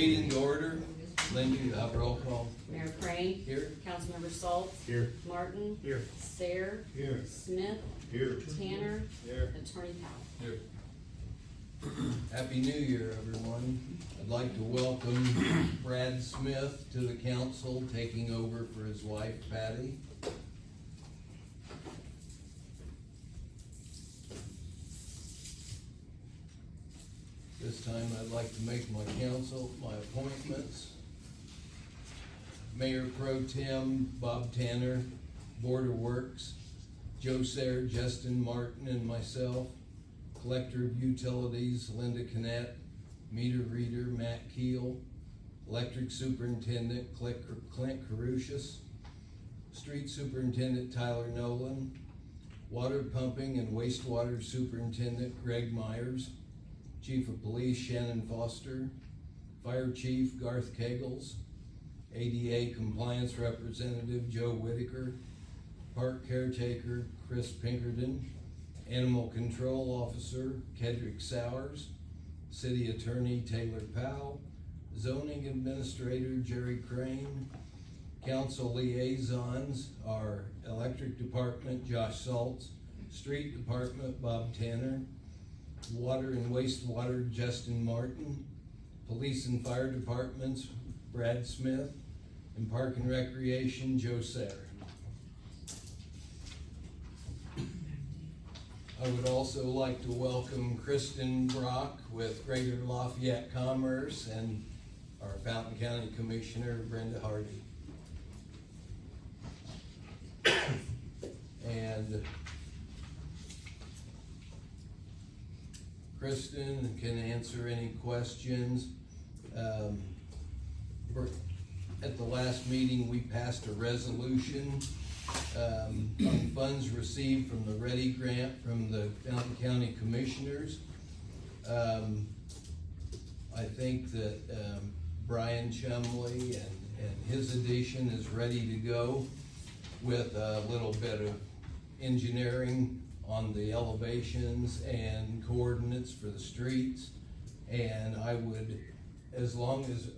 Meeting to order. Lindy, roll call. Mayor Crane. Here. Councilmember Schultz. Here. Martin. Here. Sayer. Here. Smith. Here. Tanner. Here. Attorney Powell. Here. Happy New Year, everyone. I'd like to welcome Brad Smith to the council, taking over for his wife Patty. This time I'd like to make my appointments. Mayor Pro Tem Bob Tanner, Board of Works, Joe Sayer, Justin Martin, and myself. Collector of Utilities, Linda Canette. Meter Reader, Matt Keel. Electric Superintendent, Clint Carusius. Street Superintendent, Tyler Nolan. Water Pumping and Wastewater Superintendent, Greg Myers. Chief of Police, Shannon Foster. Fire Chief, Garth Kegels. ADA Compliance Representative, Joe Whitaker. Park Caretaker, Chris Pinkerton. Animal Control Officer, Kedrick Sowers. City Attorney, Taylor Powell. Zoning Administrator, Jerry Crane. Council Liaisons are Electric Department, Josh Saltz. Street Department, Bob Tanner. Water and Wastewater, Justin Martin. Police and Fire Departments, Brad Smith. And Park and Recreation, Joe Sayer. I would also like to welcome Kristen Brock with Greater Lafayette Commerce and our Fountain County Commissioner, Brenda Hardy. And Kristen can answer any questions. At the last meeting, we passed a resolution on funds received from the READY grant from the Fountain County Commissioners. I think that Brian Chumley and his addition is ready to go with a little bit of engineering on the elevations and coordinates for the streets. And I would, as long as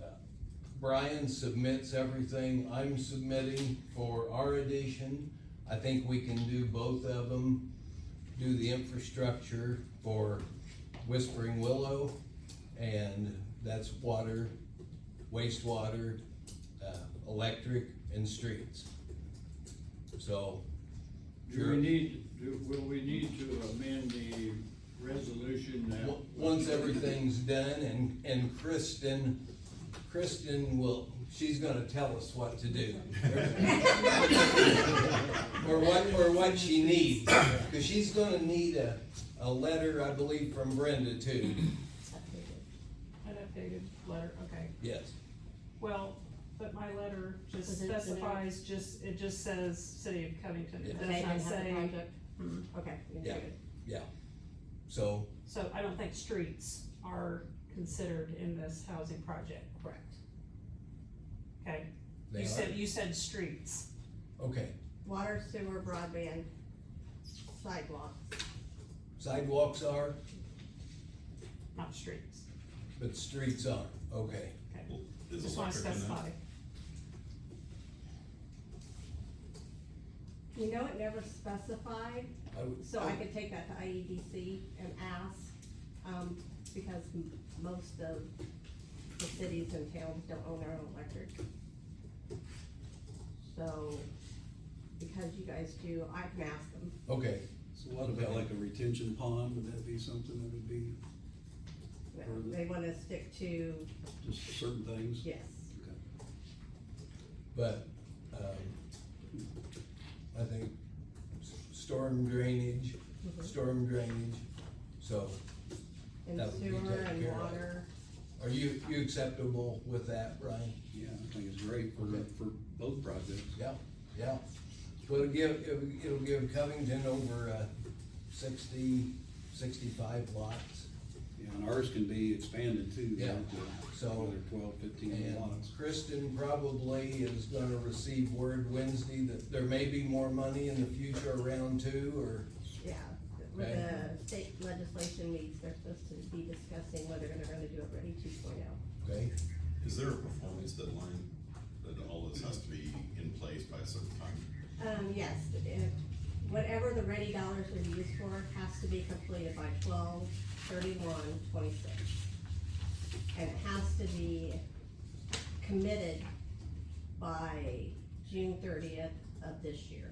Brian submits everything I'm submitting for our addition, I think we can do both of them. Do the infrastructure for Whispering Willow, and that's water, wastewater, electric, and streets. So, will we need to amend the resolution now? Once everything's done, and Kristen will, she's gonna tell us what to do. or what she needs, cause she's gonna need a letter, I believe, from Brenda too. An updated letter, okay. Yes. Well, but my letter just Was it specifies, it just says City of Covington, it They does not didn't have the say. project? Mhm. Okay. Yeah. Yeah, so, So I don't think streets are considered in this housing project, Correct. okay? they You said streets, okay, Water, sewer, broadband, sidewalks. sidewalks are, not streets, but streets aren't, okay. okay? Is Just wanna electric in that? specify. You know, it never specified, so I could take that to IEDC and ask, because most of the cities and towns don't own their own electric. So, because you guys do, I can ask them. Okay, So what about like a retention pond, would that be something that would be They wanna stick to, just certain things? yes. Okay. but, I think storm drainage, so, And That would be sewer taken and care of. water. are you acceptable with that, Brian? Yeah, I think it's great for both projects. Yeah, yeah. So it'll give Covington over 65 lots. Yeah, and ours can be expanded too. Yeah. down to So- another 12, 15 And lots. Kristen probably is gonna receive word Wednesday that there may be more money in the future around two, or, Yeah, when Okay. the state legislation meets, they're supposed to be discussing whether they're gonna do a Ready 2.0. okay? Is there a performance deadline that all this has to be in place by a certain time? Yes, whatever the ready dollars are used for has to be completed by 12/31/26. And it has to be committed by June 30th of this year,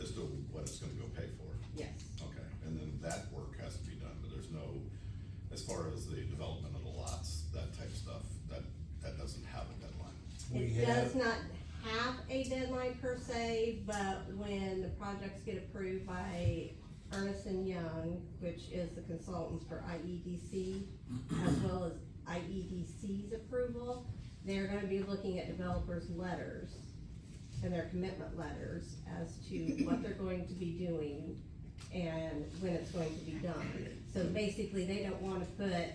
As to what it's gonna go pay for? yes. Okay, and then that work has to be done, but there's no, as far as the development of the lots, that type of stuff, that doesn't have a deadline. We It does have, not have a deadline per se, but when the projects get approved by Ernest & Young, which is the consultants for IEDC, as well as IEDC's approval, they're gonna be looking at developers' letters and their commitment letters as to what they're going to be doing and when it's going to be done. So basically, they don't wanna put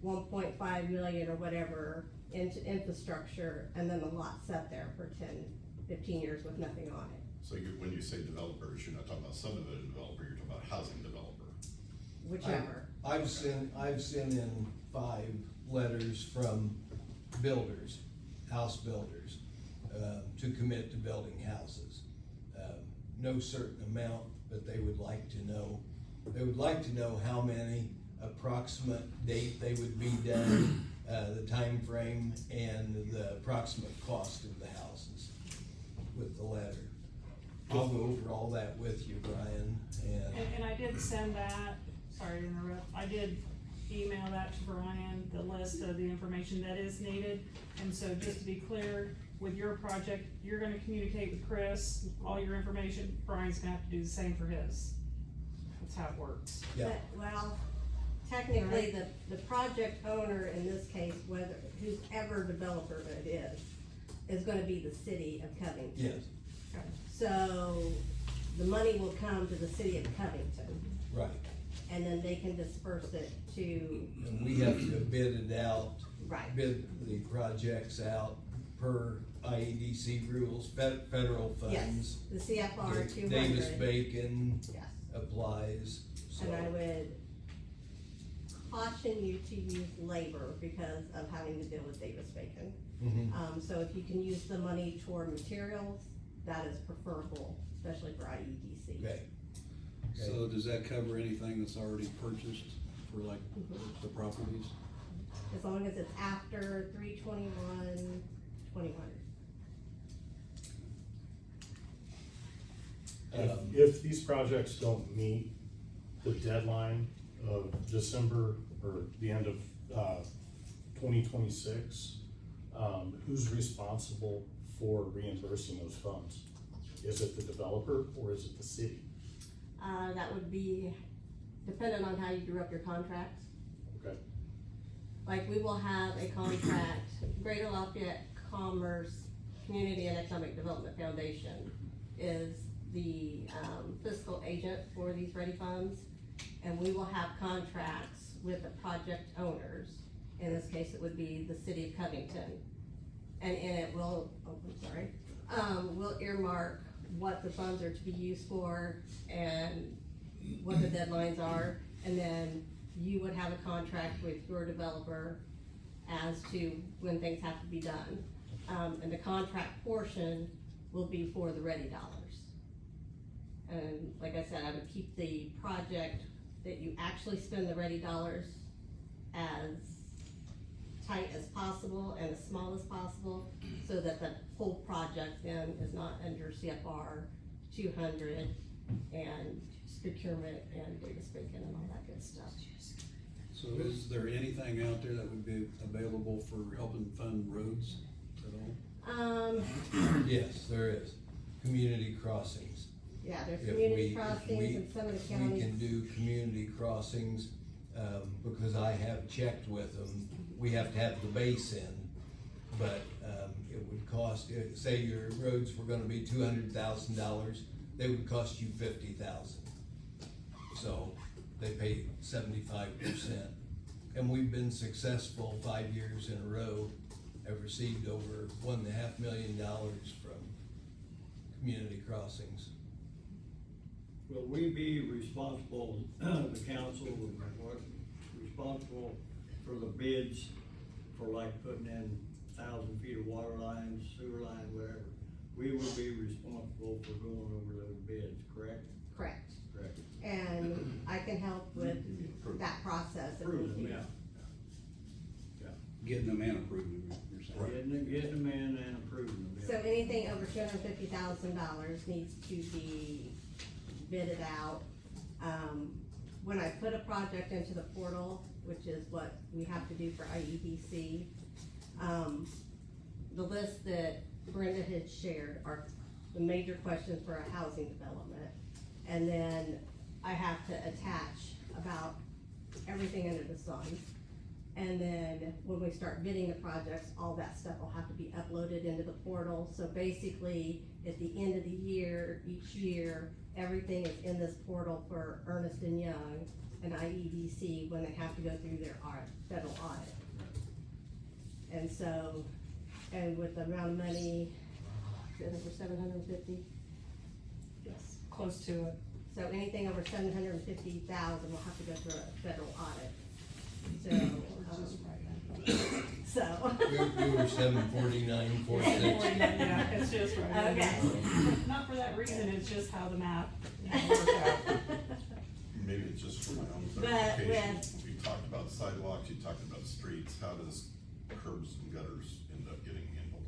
1.5 million or whatever into infrastructure and then the lot set there for 10, 15 years with nothing on it, So when you say developers, you're not talking about subdivision developer, you're talking about housing developer. whichever. I've sent in 5 letters from builders, house builders, to commit to building houses. No certain amount, but they would like to know how many, approximate date they would be done, the time frame, and the approximate cost of the houses with the letter. I'll go over all that with you, Brian, And I did send that, sorry to interrupt, I did email that to Brian, the list of the information that is needed. And so just to be clear, with your project, you're gonna communicate with Chris, all your information, Brian's gonna have to do the same for his. That's how it works. yeah. But, well, technically, the project owner in this case, whether, whoever developer it is gonna be the city of Covington. Yes, So, the money will come to the city of Covington, right. and then they can disperse it to, And we have to bid it out, right, bid the projects out per IEDC rules, federal yes, funds. the CFR 200. Davis-Bacon Yes, applies, so. and I would caution you to use labor because of having to deal with Davis-Bacon. Mhm. So if you can use the money toward materials, that is preferable, especially for IEDC. Okay. So does that cover anything that's already purchased for like the properties? As long as it's after 3/21/21. If these projects don't meet the deadline of December or the end of, 2026, who's responsible for reimbursing those funds? Is it the developer or is it the city? That would be dependent on how you drew up your contracts. Okay, Like, we will have a contract, Greater Lafayette Commerce Community and Economic Development Foundation is the fiscal agent for these ready funds. And we will have contracts with the project owners. In this case, it would be the city of Covington. And in it will, we'll earmark what the funds are to be used for and what the deadlines are. And then you would have a contract with your developer as to when things have to be done. And the contract portion will be for the ready dollars. And like I said, I would keep the project that you actually spend the ready dollars as tight as possible and as small as possible, so that the whole project then is not under CFR 200 and procurement and Davis-Bacon and all that good stuff. So is there anything out there that would be available for helping fund roads at all? Yes, there is. Community crossings. Yeah, there's If community we- crossings in some of the counties. We can do community crossings, because I have checked with them. We have to have the base in, but, it would cost, say your roads were gonna be $200,000, they would cost you $50,000. So they pay 75%. And we've been successful 5 years in a row, have received over $1.5 million from community crossings. Will we be responsible, the council, responsible for the bids for like putting in 1,000 feet of water lines, sewer lines, whatever, we would be responsible for going over those bids, correct? Correct. Correct. And I can help with that process. if Approve need them, be. yeah. Getting them and approving them, you're saying? Getting them in and approving them, yeah. So anything over $250,000 needs to be bidded out. When I put a project into the portal, which is what we have to do for IEDC, the list that Brenda had shared are the major questions for a housing development. And then I have to attach about everything under the sun. And then when we start bidding the projects, all that stuff will have to be uploaded into the portal. So basically, at the end of the year, each year, everything is in this portal for Ernst & Young and IEDC when they have to go through their federal audit. And so, and with the amount of money, is it over 750? Yes, close to it. So anything over 750,000 will have to go through a federal audit. So, so. We were 749, 46. Yeah, it's just right. Okay. Not for that reason, it's just how the math worked out. Maybe it's just for my own But clarification. with- You talked about sidewalks, you talked about streets, how does curbs and gutters end up getting handled?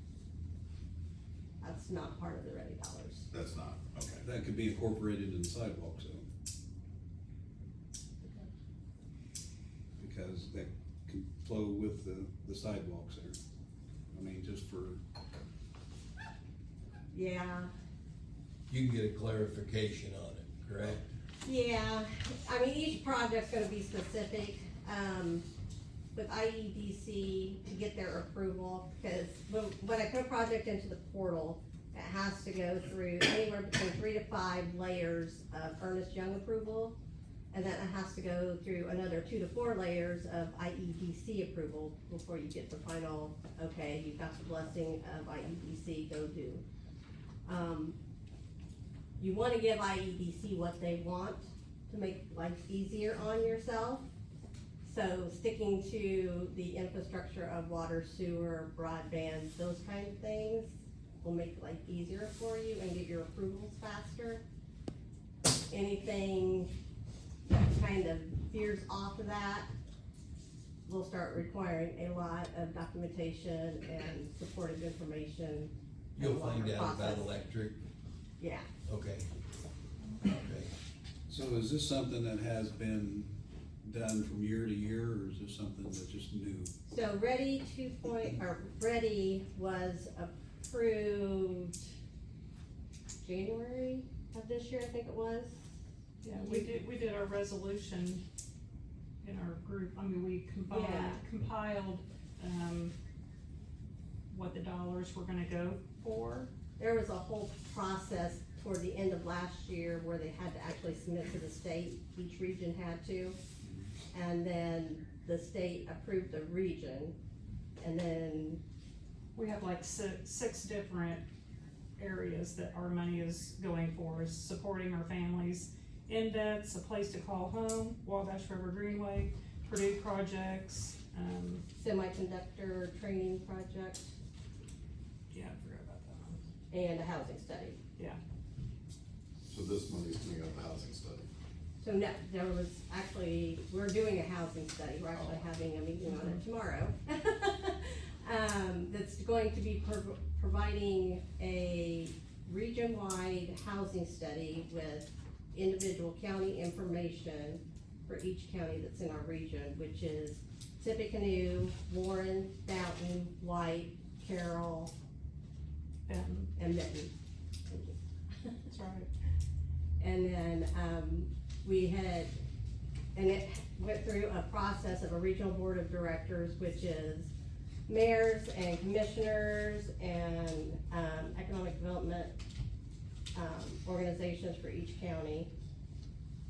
That's not part of the ready dollars. That's not, okay. That could be incorporated in the sidewalks, though. Because that can flow with the sidewalks there. I mean, just for, Yeah, You can get a clarification on it, correct? yeah, I mean, each project's gonna be specific, with IEDC to get their approval, because when I put a project into the portal, it has to go through anywhere between 3 to 5 layers of Ernest Young approval, and then it has to go through another 2 to 4 layers of IEDC approval before you get the final, okay, you've got the blessing of IEDC, go do. You wanna give IEDC what they want to make life easier on yourself. So sticking to the infrastructure of water, sewer, broadband, those kind of things will make life easier for you and get your approvals faster. Anything that kind of veers off of that will start requiring a lot of documentation and supportive information. and You'll a longer find out about process. electric, Yeah. okay. Okay. so is this something that has been done from year to year, or is this something that's just new? So Ready Ready was approved January of this year, I think it was. Yeah, we did our resolution in our group, I mean, we Yeah. compiled, what the dollars were gonna go for. There was a whole process toward the end of last year where they had to actually submit to the state, each region had to. And then the state approved the region, and then, We have like six different areas that our money is going for, is supporting our families. In-Vets, A Place to Call Home, Wabash River Greenway, Purdue Projects, semiconductor training project, yeah, I forgot about that one. and a housing study. So this money's coming out of the housing study. So no, there was actually, we're doing a housing study, we're actually having a meeting on it tomorrow. That's going to be providing a region-wide housing study with individual county information for each county that's in our region, which is Tippecanoe, Warren, Fountain, White, Carroll, Benton, and Benton. that's right. And then, it went through a process of a regional board of directors, which is mayors and commissioners and, economic development, organizations for each county.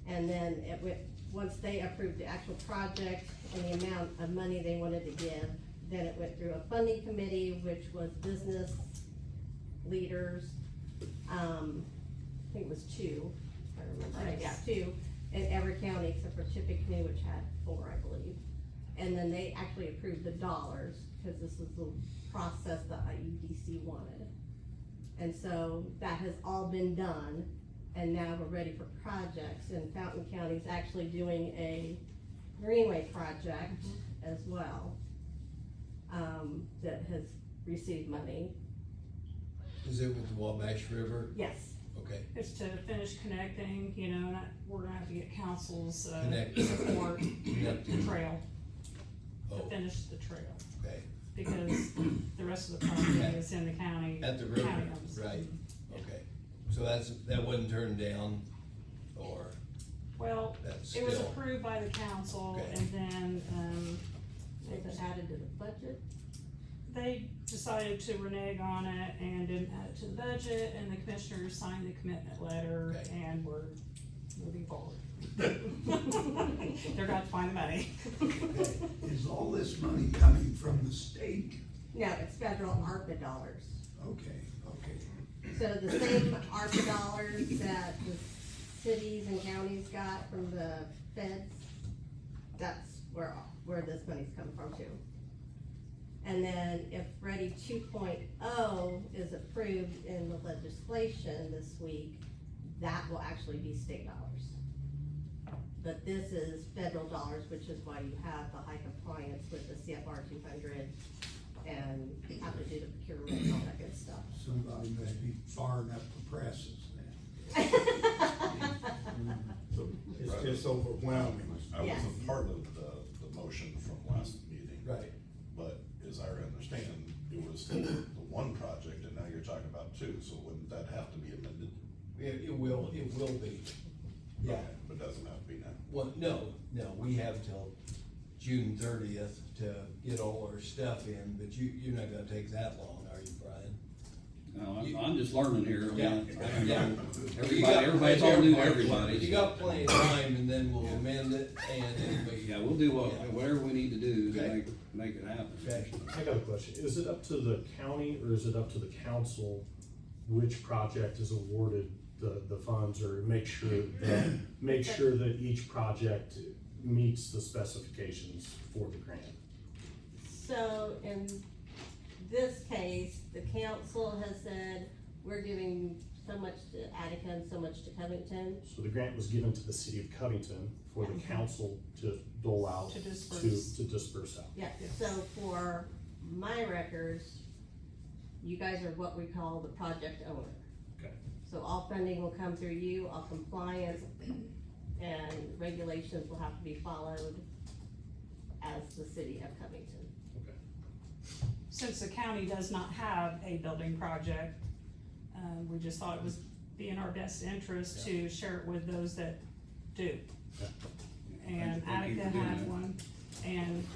And then it went, once they approved the actual project and the amount of money they wanted to give, then it went through a funding committee, which was business leaders, I think it was 2, if I remember right, yeah, 2, in every county except for Tippecanoe, which had 4, I believe. and then they actually approved the dollars, cause this was the process that IEDC wanted. And so that has all been done, and now we're ready for projects, and Fountain County's actually doing a greenway project as well, that has received money. Is it with the Wabash River? Yes, Okay, It's to finish connecting, you know, and we're gonna have to get council's, Connect. support, connected, trail, to oh, finish the trail. okay, Because the rest of the property is in the county. at the river, county owns. right, okay. So that wasn't turned down, or Well, that's it was still, approved by the council, Okay. and then, was it added to the budget? they decided to renege on it and didn't add it to the budget, and the commissioners signed the commitment letter, Okay. and we're moving forward. They're going to find the money. Is all this money coming from the state? No, it's federal ARPA dollars. Okay, okay. So the same ARPA dollars that the cities and counties got from the feds, that's where this money's coming from too. And then if Ready 2.0 is approved in the legislation this week, that will actually be state dollars. But this is federal dollars, which is why you have the high compliance with the CFR 200 and have to do the procurement and all that good stuff. Somebody must be firing up the presses then. It's just overwhelming. I Yes. wasn't part of the motion from last meeting. right, But as I understand, it was for the one project, and now you're talking about two, so wouldn't that have to be amended? it will be, yeah. Okay, but doesn't have to be now. Well, no, we have till June 30th to get all our stuff in, but you're not gonna take that long, are you, Brian? No, I'm just learning here. I mean, Yeah. Everybody's all new to everybody. You got plenty of time, and then we'll amend it, and it'll be. Yeah, we'll do whatever we need to do to Okay. make it happen. Okay. I got a question. Is it up to the county or is it up to the council which project is awarded the funds, or make sure that each project meets the specifications for the grant? So in this case, the council has said, we're giving so much to Attica and so much to Covington. So the grant was given to the city of Covington for the council to dole out, To disperse. to disperse out. Yeah, so for my records, you guys are what we call the project owner. Okay. So all funding will come through you, all compliance and regulations will have to be followed as the city of Covington. Okay. Since the county does not have a building project, we just thought it was be in our best interest to share it with those that do. And Thank you Attica for doing had that. one, and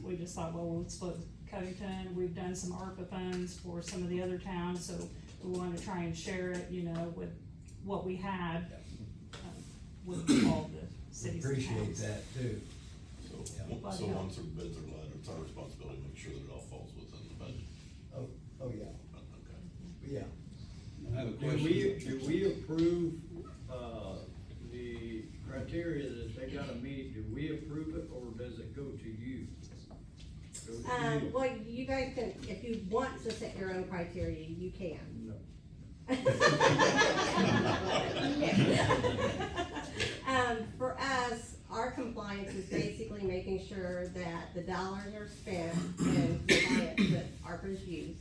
we just thought, well, we'll split Covington. We've done some ARPA funds for some of the other towns, so we wanted to try and share it, you know, with what we had, with all the cities and Appreciate towns. that too. So, Yeah. so once our bids are let, it's our responsibility to make sure that it all falls within the budget. Oh, yeah, Okay. yeah. I have a Do question. we approve, the criteria that they gotta meet, do we approve it, or does it go to you? Go to you? Well, you guys can, if you want to set your own criteria, you can. No. For us, our compliance is basically making sure that the dollars are spent in compliance with ARPA's use,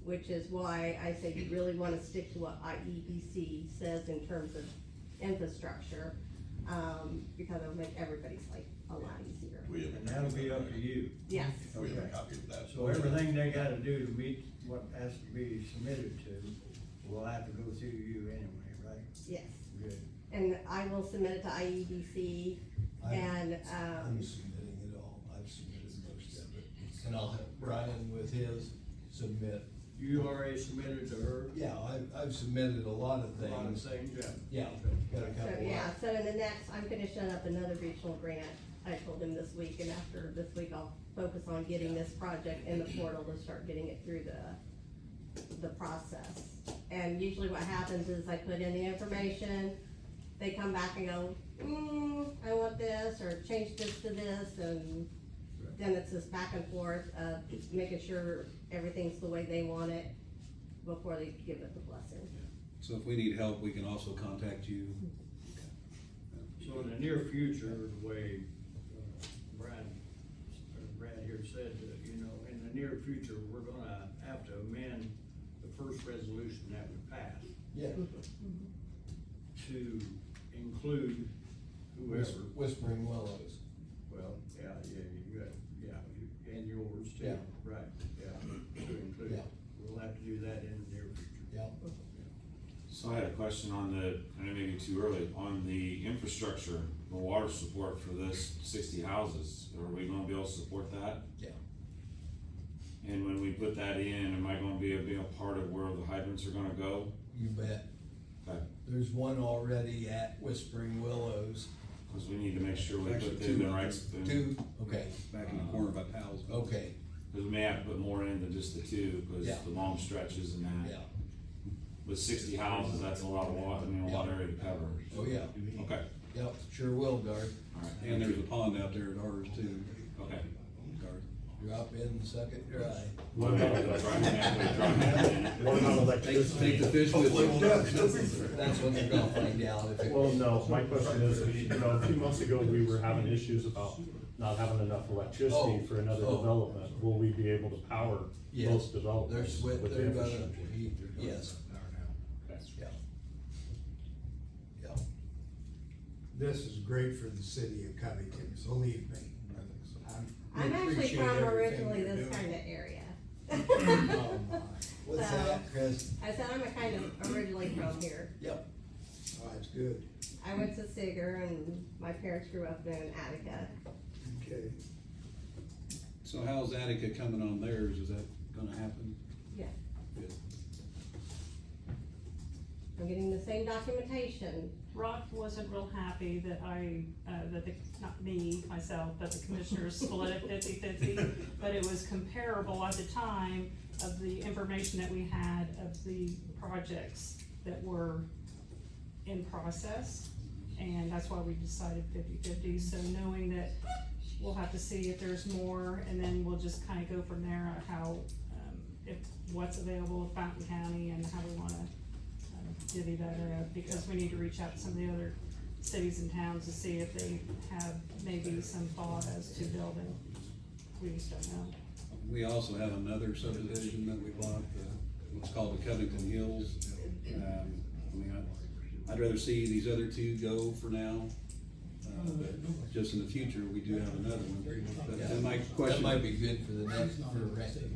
which is why I say you really wanna stick to what IEDC says in terms of infrastructure, because it'll make everybody's life a lot easier. We have, And that'll be up to you. Yes, we have a Okay. copy of that. So everything they gotta do to meet what has to be submitted to, will have to go through you anyway, right? yes, Good. and I will submit it to IEDC, and, I'm submitting it all, I've submitted most of it, and I'll have Brian with his submit. You already submitted to her? Yeah, I've submitted a lot of A lot of things, things, yeah. yeah, got a so, couple yeah, of, so in the next, I'm finishing up another regional grant, I told him this week, and after this week, I'll focus on getting this project in the portal to start getting it through the process. And usually what happens is I put in the information, they come back and go, I want this, or change this to this, and then it's this back and forth of making sure everything's the way they want it before they give it the blessing. So if we need help, we can also contact you. So in the near future, the way Brad here said, you know, in the near future, we're gonna have to amend the first resolution that we passed Yeah. to include whoever. Whispering Willows. Well, yeah, you got, and yours too. Yeah. Right, yeah, to include, Yeah. we'll have to do that in the near future. Yeah. So I had a question on the, and it may be too early, on the infrastructure, the water support for this 60 houses. Are we gonna be able to support that? Yeah. And when we put that in, am I gonna be a part of where the hydrants are gonna go? You bet. Okay, There's one already at Whispering Willows. cause we need to make sure we Actually, put them in two the of right. them. Two, okay, Back in the corner by Powell's. okay, Cause we may have to put more in than just the two, cause Yeah. the long stretches and that. yeah. With 60 houses, that's a lot of water, I mean, a lot of area to cover. Oh, yeah. Okay, Yep, sure will, Garth. alright. And there's a pond out there at ours too, Okay. Garth. Drop in, suck it dry. What about, what about electricity? Take the fish with you. That's what they're gonna find out if it. Well, no, my question is, you know, a few months ago, we were having issues about not having enough electricity Oh, for another oh. development. Will we be able to power Yes. most developments with the They're gonna, infrastructure? yes, Okay. yeah. Yeah, This is great for the city of Covington, believe me. We I'm actually appreciate from everything originally you're this doing. kind of area. Oh, my. what's So- that, Chris? I said I'm a kind of originally from here. Yep, Oh, that's good, I went to Sigger and my parents grew up in Attica. okay. So how's Attica coming on theirs? Is that gonna happen? Yeah. Good. I'm getting the same documentation. Rock wasn't real happy that not me, myself, but the commissioners split it 50-50, but it was comparable at the time of the information that we had of the projects that were in process, and that's why we decided 50-50, so knowing that we'll have to see if there's more, and then we'll just kinda go from there on how, if, what's available in Fountain County and how we wanna divvy that up, because we need to reach out to some of the other cities and towns to see if they have maybe some thought as to building. We just don't know. We also have another subdivision that we bought, what's called the Covington Hills. I mean, I'd rather see these other two go for now, but just in the future, we do have another one. But then my that question. might be good for the next, for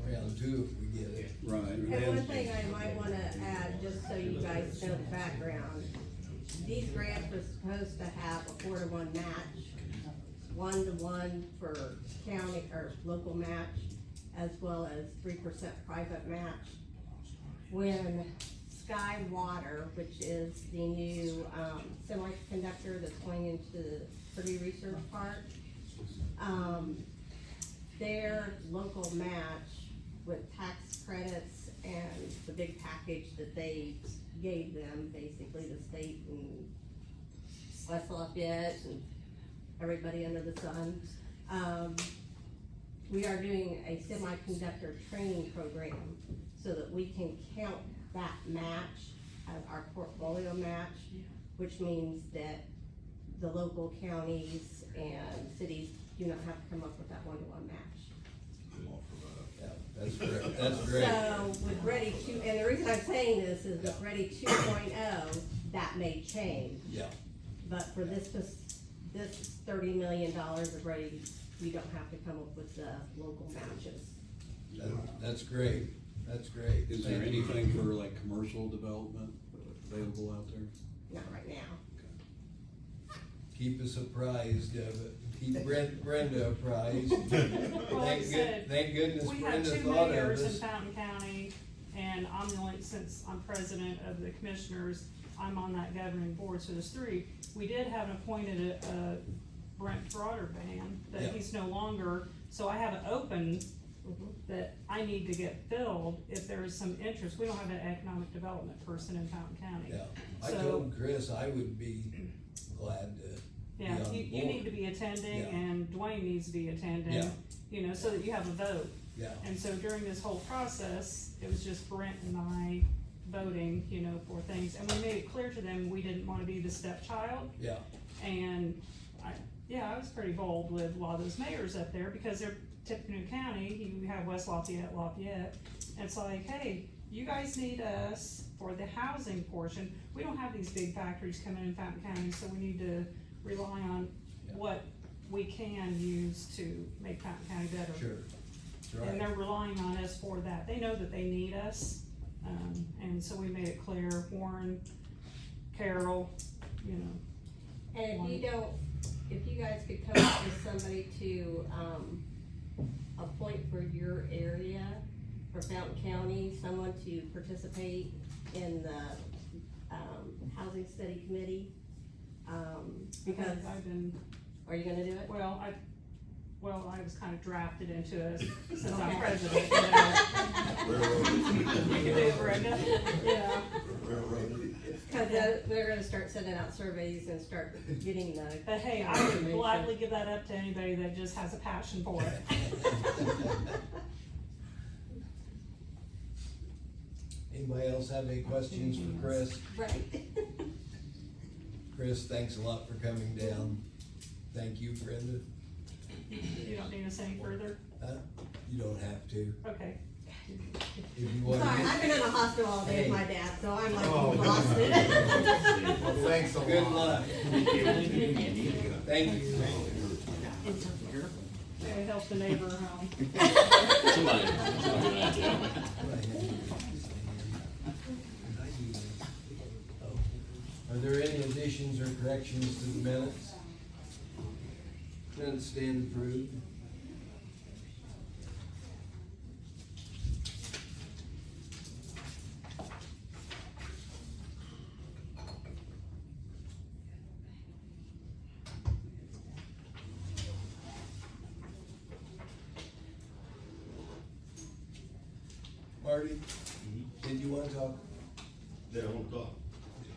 round two if we get it. Right. And one thing I might wanna add, just so you guys know the background, these grants were supposed to have a 4-to-1 match, 1-to-1 for county or local match, as well as 3% private match. When Sky Water, which is the new, semiconductor that's going into the Purdue Research Park, their local match with tax credits and the big package that they gave them, basically the state and West Lafayette and everybody under the sun. We are doing a semiconductor training program so that we can count that match as our portfolio match, which means that the local counties and cities do not have to come up with that 1-to-1 match. I'm all for that. Yeah, that's great, that's great. So with Ready 2, and the reason I'm saying this is with Ready 2.0, that may change. Yeah, But for this $30 million of Ready, we don't have to come up with the local matches. that's great, that's great. Is there Thank you. anything for like commercial development available out there? Not right now. Keep us apprised of it, keep Brenda apprised. Well, like I said, Thank goodness we have Brenda 2 thought of mayors in us. Fountain County, and I'm the only, since I'm president of the commissioners, I'm on that governing board, so there's 3. We did have an appointed, Brent Broderban, but Yeah. he's no longer, so I have an open that I need to get filled if there is some interest. We don't have an economic development person in Fountain County. Yeah, I So- told Chris I would be glad to Yeah, on you board. need to be attending Yeah. and Dwayne needs to be attending, Yeah. you know, so that you have a vote. Yeah, And so during this whole process, it was just Brent and I voting, you know, for things, and we made it clear to them we didn't wanna be the stepchild. yeah, And I was pretty bold with a lot of those mayors up there, because they're Tippecanoe County, you have West Lafayette, and it's like, hey, you guys need us for the housing portion. We don't have these big factories coming in Fountain County, so we need to rely on Yeah. what we can use to make Fountain County better. sure, that's And right. they're relying on us for that. They know that they need us, and so we made it clear, Warren, Carol, you know. And if you guys could come up with somebody to, appoint for your area, for Fountain County, someone to participate in the, Housing Study Committee, because, I've been, are you gonna do it? well, I was kind of drafted into it since I'm Okay. president, you know. You can do it, Brenda, yeah. Cause they're gonna start sending out surveys and start getting the. But hey, I would gladly give that up to anybody that just has a passion for it. Anybody else have any questions for Chris? Right. Chris, thanks a lot for coming down. Thank you, Brenda. You don't need us any further? You don't have to. Okay. If you want to Sorry, get. I've been in the hospital all day with my dad, so I'm like Oh. exhausted. Well, thanks a lot. Good luck. Thank you. Maybe help the neighbor home. Are there any additions or corrections to the minutes? Minutes stand approved. Marty, did you wanna talk? They don't talk.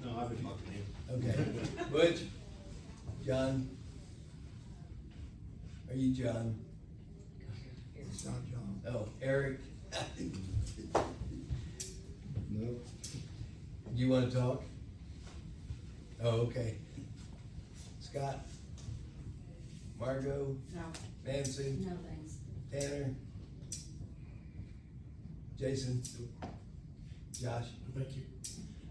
No, I've been talking to him. Okay. Butch? John? Are you John? It's not John. Oh, Eric? Nope. Do you wanna talk? Oh, okay. Scott? Margot? No. Nancy? No thanks. Tanner? Jason? Josh? Thank you.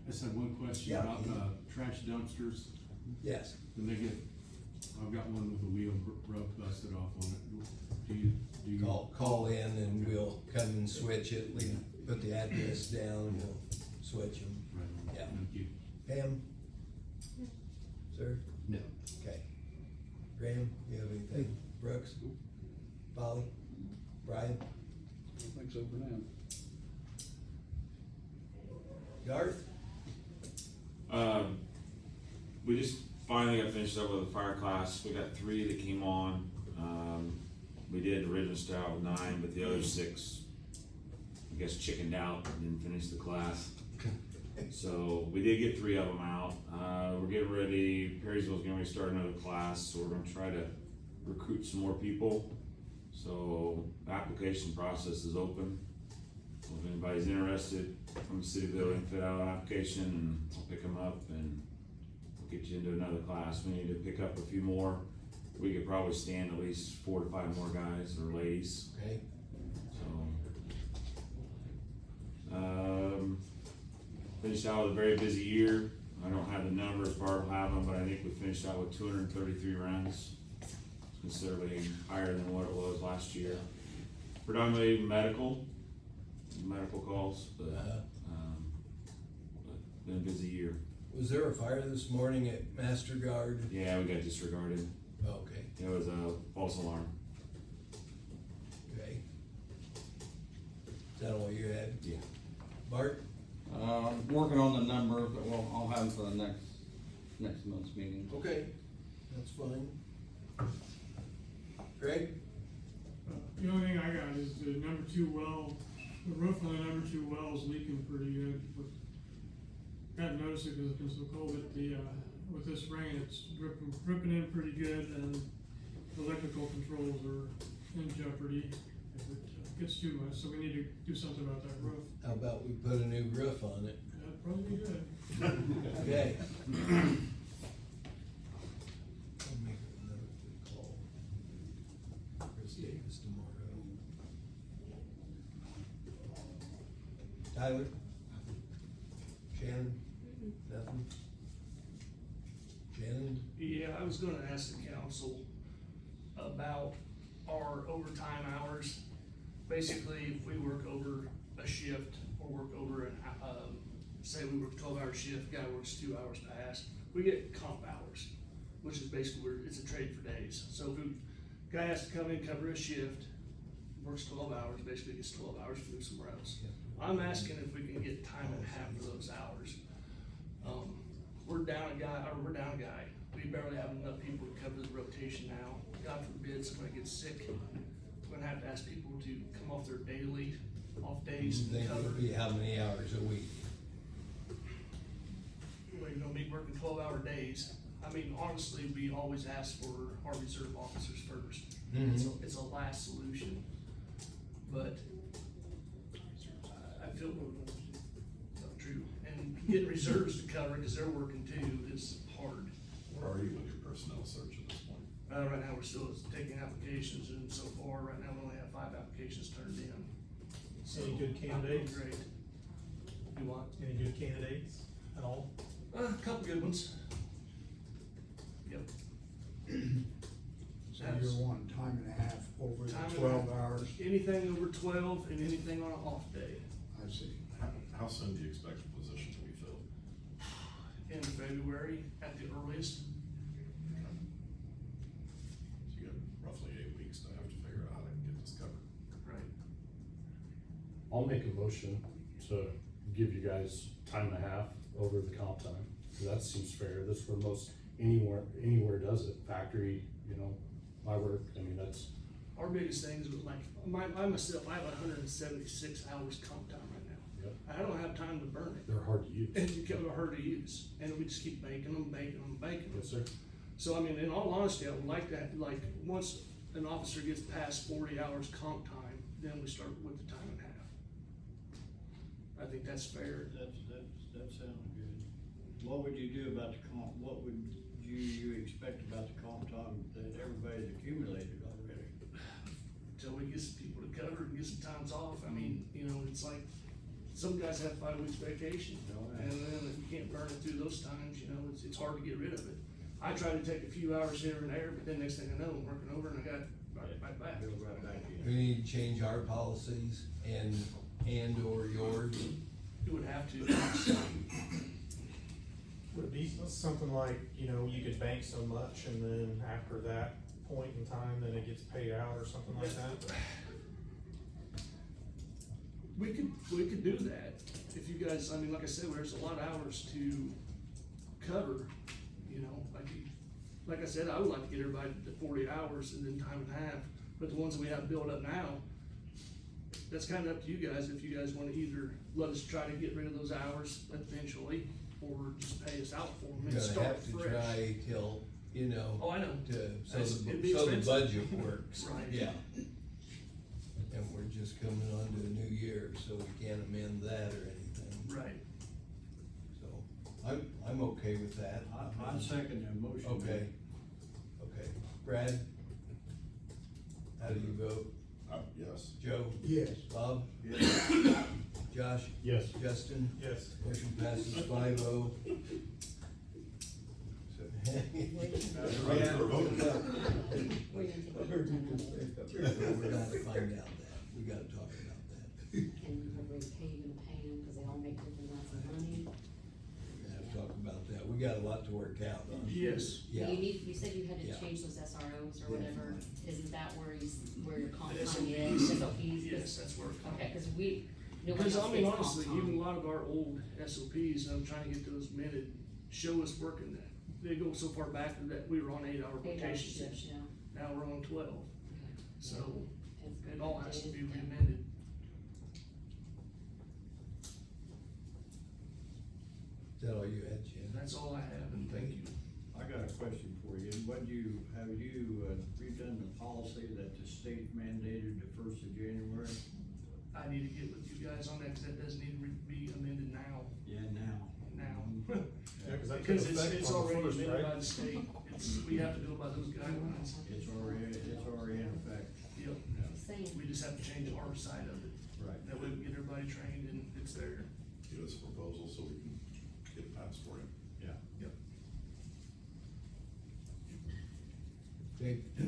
I just had one question Yeah. about, trash dumpsters. Yes. When they get, I've got one with a wheel rub busted off on it. Do you? Call in and we'll come and switch it. We put the address down and we'll switch them. Right on. Yeah. Thank you. Pam? Sir? No. Okay. Graham, you have anything? Brooks? Polly? Brian? I don't think so for now. Garth? We just finally got finished up with the fire class. We got 3 that came on. We did the original style with 9, but the other 6, I guess, chickened out and didn't finish the class. So we did get 3 of them out. We're getting ready, Perrysville's getting ready to start another class, so we're gonna try to recruit some more people. So the application process is open. So if anybody's interested from the city building, fill out an application and I'll pick them up and we'll get you into another class. We need to pick up a few more. We could probably stand at least 4 to 5 more guys or ladies, Okay. so. Finished out with a very busy year. I don't have the numbers, Barb will have them, but I think we finished out with 233 runs. Considerably higher than what it was last year. Predominantly medical calls, but been a busy year. Was there a fire this morning at Master Guard? Yeah, we got disregarded. Okay, It was a false alarm. okay. Is that all you had? Yeah. Bart? Working on the numbers, but I'll have them for the next month's meeting. Okay, that's fine. Greg? The only thing I got is the number 2 well, the roof on the number 2 well is leaking pretty good. Hadn't noticed it because it's been so cold, but the with this rain, it's dripping in pretty good, and electrical controls are in jeopardy if it gets too much, so we need to do something about that roof. How about we put a new roof on it? That'd probably be good. Okay. I'll make another quick call. Chris Davis tomorrow. Tyler? Shannon? Nothing? Shannon? Yeah, I was gonna ask the council about our overtime hours. Basically, if we work over a shift or work over say we work a 12-hour shift, guy works 2 hours past, we get comp hours, which is basically it's a trade for days. So if guy has to come in, cover a shift, works 12 hours, basically gets 12 hours to move somewhere else. I'm asking if we can get time and a half for those hours. We're down a guy. We barely have enough people to cover the rotation now. God forbid somebody gets sick. We're gonna have to ask people to come off their daily off days You and think it cover. would be how many hours a week? Well, you know, me working 12-hour days. I mean, honestly, we always ask for our reserve officers first. It's a last solution. But I feel not true. And getting reserves to cover, cause they're working too, is hard. Where are you with your personnel search at this point? Right now, we're still taking applications, and so far, right now, we only have 5 applications turned in. So, Any good I'm doing candidates? great. You want? Any good candidates at all? A couple good ones. Yep. So you're wanting time and a half over Time the and a 12 half. hours? Anything over 12 and anything on an off day. I see. How soon do you expect the position to be filled? In February at the earliest. So you got roughly 8 weeks to have to figure out how to get this covered. Right. I'll make a motion to give you guys time and a half over the comp time. That seems fair. That's where most anywhere does it. Factory, you know, my work, I mean, that's, Our biggest thing is with like, I myself, I have 176 hours comp time right now. Yep. I don't have time to burn it. they're hard to use. And you get hard to use, and we just keep baking them. Yes, sir. So I mean, in all honesty, I would like that, like, once an officer gets past 40 hours comp time, then we start with the time and a half. I think that's fair. That sounds good. What would you do about the comp, what would you expect about the comp time that everybody's accumulated already? Till we get some people to cover and get some times off. I mean, you know, it's like, some guys have 5 weeks vacation, and then if you can't burn it through those times, you know, it's hard to get rid of it. I try to take a few hours here and there, but then next thing I know, I'm working over and I got right back. Go right back in. We need to change our policies and or yours. You would have to. Would it be something like, you know, you could bank so much and then after that point in time, then it gets paid out or something like that? We could do that, if you guys, I mean, like I said, there's a lot of hours to cover, you know, like I said, I would like to get everybody to 40 hours and then time and a half, but the ones that we have built up now, that's kinda up to you guys, if you guys wanna either let us try to get rid of those hours eventually, or just pay us out for them You're and gonna start have to fresh. try till, you know, Oh, I know. so It'd be the expensive. budget works. Right. Yeah. And we're just coming on to a new year, so we can't amend that or anything. Right. So, I'm okay with that. I second that motion. Okay. Brad? How do you vote? Yes. Joe? Yes. Bob? Josh? Yes. Justin? Yes. Motion passes 5-0. Ready for a vote? We're gonna find out that, we gotta talk about that. And have we paid and pay them, cause they all make different amounts of money. We're gonna have to talk about that, we got a lot to work out on. Yes. Yeah. You said you had to Yeah. change those SROs or whatever, isn't that where your comp The time SOPs. is, SOPs? Yes, that's where it comes. Okay, cause nobody Because else I mean, gets comp honestly, time. even a lot of our old SOPs, I'm trying to get those minted, show us working that. They go so far back that we were on 8-hour 8 hour rotations. shifts, yeah. Now we're on 12, so It's it all has to be good. amended. Is that all you had, Jen? That's all I have, and thank you. I got a question for you. Have you redone the policy that the state mandated the 1st of January? I need to get with you guys on that, cause that does need to be amended now, Yeah, now. Yeah, cause that took because effect it's on the already first, amended by right? the state, we have to do it by those guidelines. It's already in effect. Yep, Same. we just have to change our side of it, Right. that way we can get everybody trained and it's there. Give us a proposal so we can get it passed for you.